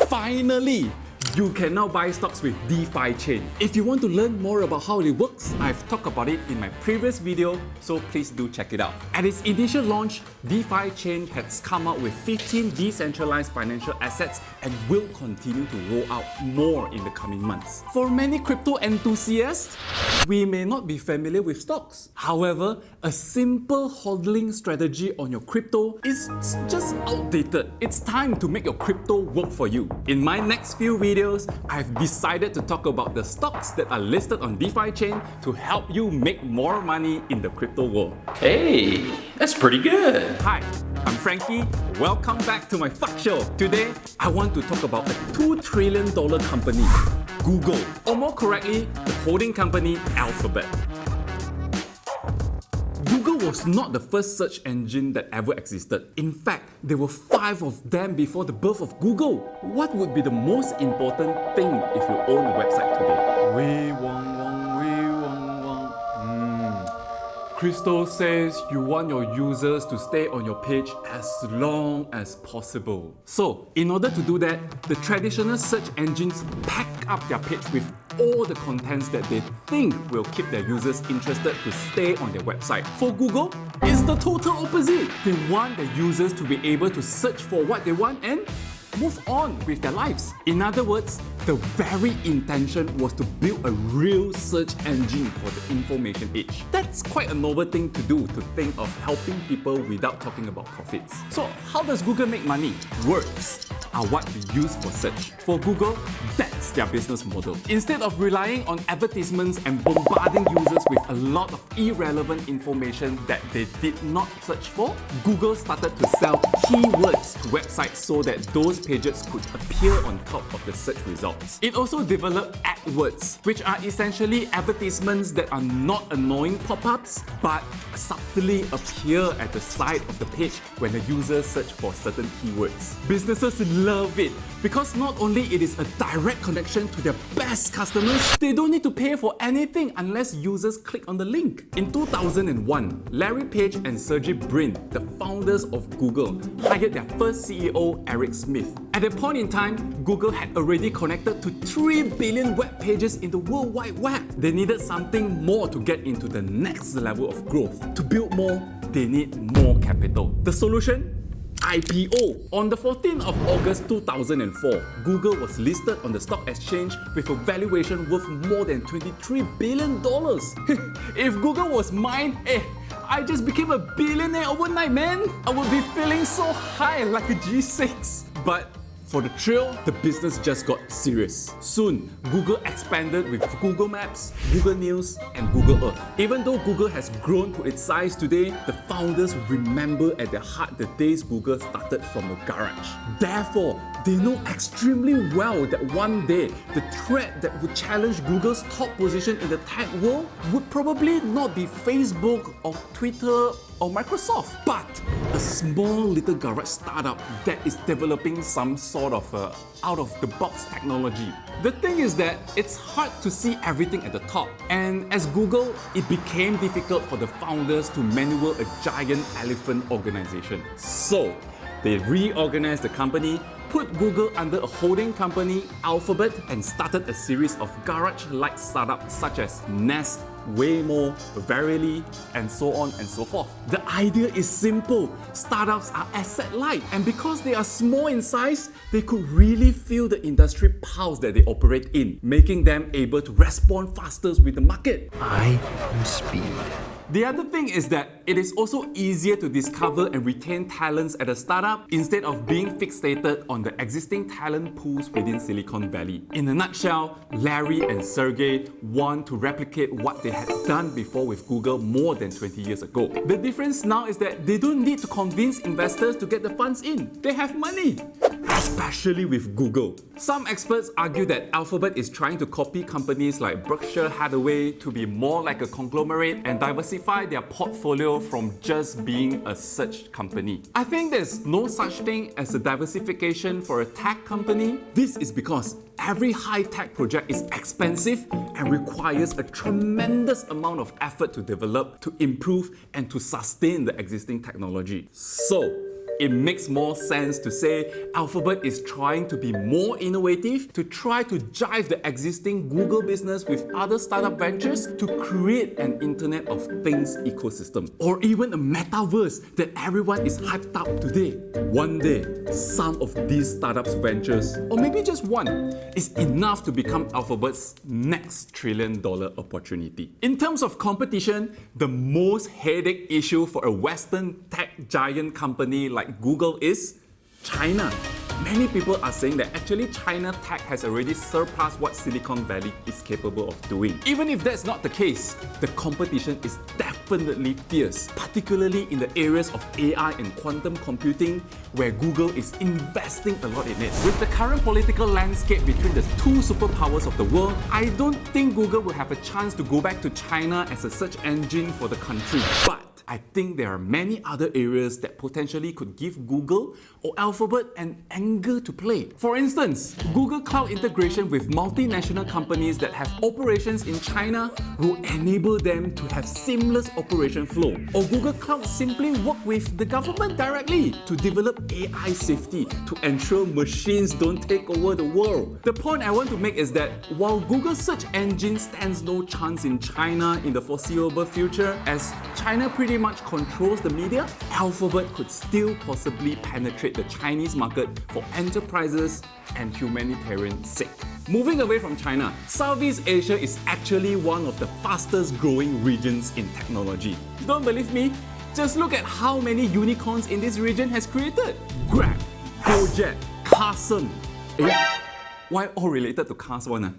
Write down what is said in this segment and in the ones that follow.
Finally! You can now buy stocks with DefiChain. If you want to learn more about how it works, I've talked about it in my previous video, so please do check it out. At its initial launch, DefiChain has come out with 15 decentralized financial assets and will continue to roll out more in the coming months. For many crypto enthusiasts, we may not be familiar with stocks. However, a simple hodling strategy on your crypto is just outdated. It's time to make your crypto work for you. In my next few videos, I've decided to talk about the stocks that are listed on DefiChain to help you make more money in the crypto world. Hey, that's pretty good. Hi, I'm Frankie. Welcome back to my fuck show. Today, I want to talk about a $2 trillion company, Google, or more correctly, the holding company Alphabet. Google was not the first search engine that ever existed. In fact, there were 5 of them before the birth of Google. What would be the most important thing if you own a website today? Crystal says you want your users to stay on your page as long as possible. So, in order to do that, the traditional search engines pack up their page with all the contents that they think will keep their users interested to stay on their website. For Google, it's the total opposite. They want their users to be able to search for what they want and move on with their lives. In other words, the very intention was to build a real search engine for the information age. That's quite a noble thing to do, to think of helping people without talking about profits. So how does Google make money? Words are what we use for search. For Google, that's their business model. Instead of relying on advertisements and bombarding users with a lot of irrelevant information that they did not search for, Google started to sell keywords to websites so that those pages could appear on top of the search results. It also developed AdWords, which are essentially advertisements that are not annoying pop-ups, but subtly appear at the side of the page when the users search for certain keywords. Businesses love it because not only it is a direct connection to their best customers, they don't need to pay for anything unless users click on the link. In 2001, Larry Page and Sergey Brin, the founders of Google, hired their first CEO, Eric Schmidt. At that point in time, Google had already connected to 3 billion web pages in the World Wide Web. They needed something more to get into the next level of growth. To build more, they need more capital. The solution? IPO. On the 14th of August 2004, Google was listed on the stock exchange with a valuation worth more than $23 billion. If Google was mine, I just became a billionaire overnight, man. I would be feeling so high like a G6. But for the thrill, the business just got serious. Soon, Google expanded with Google Maps, Google News, and Google Earth. Even though Google has grown to its size today, the founders remember at their heart the days Google started from a garage. Therefore, they know extremely well that one day, the threat that would challenge Google's top position in the tech world would probably not be Facebook or Twitter or Microsoft, but a small little garage startup that is developing some sort of out-of-the-box technology. The thing is that it's hard to see everything at the top, and as Google, it became difficult for the founders to maneuver a giant elephant organization. So, they reorganized the company, put Google under a holding company, Alphabet, and started a series of garage-like startups such as Nest, Waymo, Verily, and so on and so forth. The idea is simple. Startups are asset-light, and because they are small in size, they could really feel the industry pulse that they operate in, making them able to respond faster with the market. I am speed. The other thing is that it is also easier to discover and retain talents at a startup instead of being fixated on the existing talent pools within Silicon Valley. In a nutshell, Larry and Sergey want to replicate what they had done before with Google more than 20 years ago. The difference now is that they don't need to convince investors to get the funds in. They have money. Especially with Google. Some experts argue that Alphabet is trying to copy companies like Berkshire Hathaway to be more like a conglomerate and diversify their portfolio from just being a search company. I think there's no such thing as a diversification for a tech company. This is because every high-tech project is expensive and requires a tremendous amount of effort to develop, to improve, and to sustain the existing technology. So, it makes more sense to say Alphabet is trying to be more innovative, to try to jive the existing Google business with other startup ventures to create an Internet of Things ecosystem, or even a metaverse that everyone is hyped up today. One day, some of these startups ventures, or maybe just one, is enough to become Alphabet's next trillion-dollar opportunity. In terms of competition, the most headache issue for a Western tech giant company like Google is China. Many people are saying that actually China tech has already surpassed what Silicon Valley is capable of doing. Even if that's not the case, the competition is definitely fierce, particularly in the areas of AI and quantum computing, where Google is investing a lot in it. With the current political landscape between the two superpowers of the world, I don't think Google will have a chance to go back to China as a search engine for the country. But I think there are many other areas that potentially could give Google or Alphabet an angle to play. For instance, Google Cloud integration with multinational companies that have operations in China will enable them to have seamless operation flow. Or Google Cloud simply work with the government directly to develop AI safety to ensure machines don't take over the world. The point I want to make is that while Google search engine stands no chance in China in the foreseeable future, as China pretty much controls the media, Alphabet could still possibly penetrate the Chinese market for enterprises and humanitarian sake. Moving away from China, Southeast Asia is actually one of the fastest growing regions in technology. Don't believe me? Just look at how many unicorns in this region has created. Grab, Gojek, Carson. Why all related to cars one?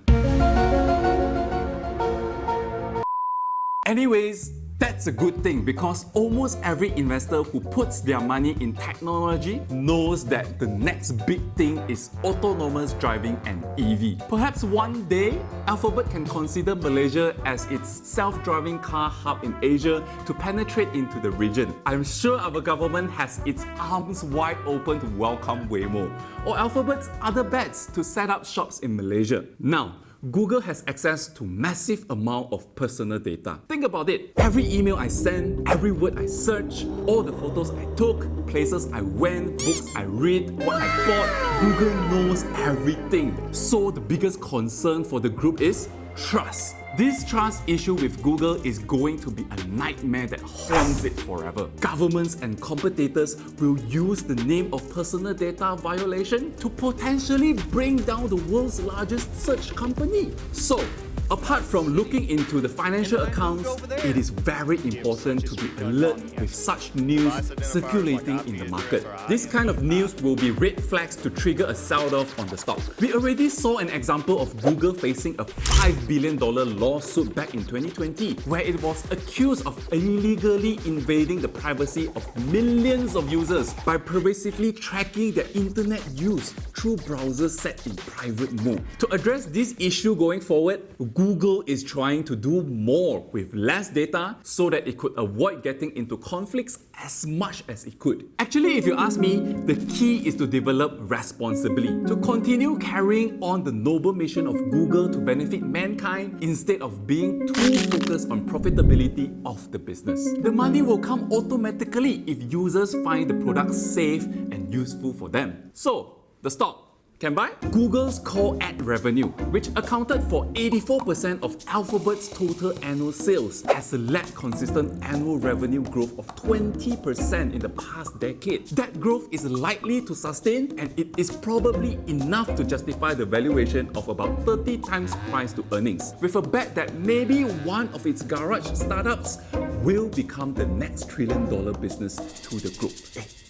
Anyways, that's a good thing because almost every investor who puts their money in technology knows that the next big thing is autonomous driving and EV. Perhaps one day, Alphabet can consider Malaysia as its self-driving car hub in Asia to penetrate into the region. I'm sure our government has its arms wide open to welcome Waymo, or Alphabet's other bets to set up shops in Malaysia. Now, Google has access to massive amount of personal data. Think about it. Every email I send, every word I search, all the photos I took, places I went, books I read, what I bought, Google knows everything. So the biggest concern for the group is trust. This trust issue with Google is going to be a nightmare that haunts it forever. Governments and competitors will use the name of personal data violation to potentially bring down the world's largest search company. So, apart from looking into the financial accounts, it is very important to be alert with such news circulating in the market. This kind of news will be red flags to trigger a sell-off on the stock. We already saw an example of Google facing a $5 billion lawsuit back in 2020, where it was accused of illegally invading the privacy of millions of users by pervasively tracking their internet use through browsers set in private mode. To address this issue going forward, Google is trying to do more with less data so that it could avoid getting into conflicts as much as it could. Actually, if you ask me, the key is to develop responsibly, to continue carrying on the noble mission of Google to benefit mankind instead of being too focused on profitability of the business. The money will come automatically if users find the product safe and useful for them. So, the stock can buy? Google's core ad revenue, which accounted for 84% of Alphabet's total annual sales, has led consistent annual revenue growth of 20% in the past decade. That growth is likely to sustain, and it is probably enough to justify the valuation of about 30 times price to earnings, with a bet that maybe one of its garage startups will become the next trillion-dollar business to the group.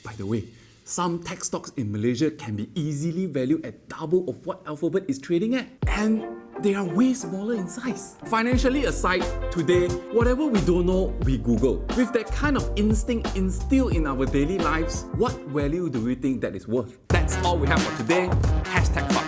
By the way, some tech stocks in Malaysia can be easily valued at double of what Alphabet is trading at, and they are way smaller in size. Financially aside, today, whatever we don't know, we Google. With that kind of instinct instilled in our daily lives, what value do we think that is worth? That's all we have for today. #FAST.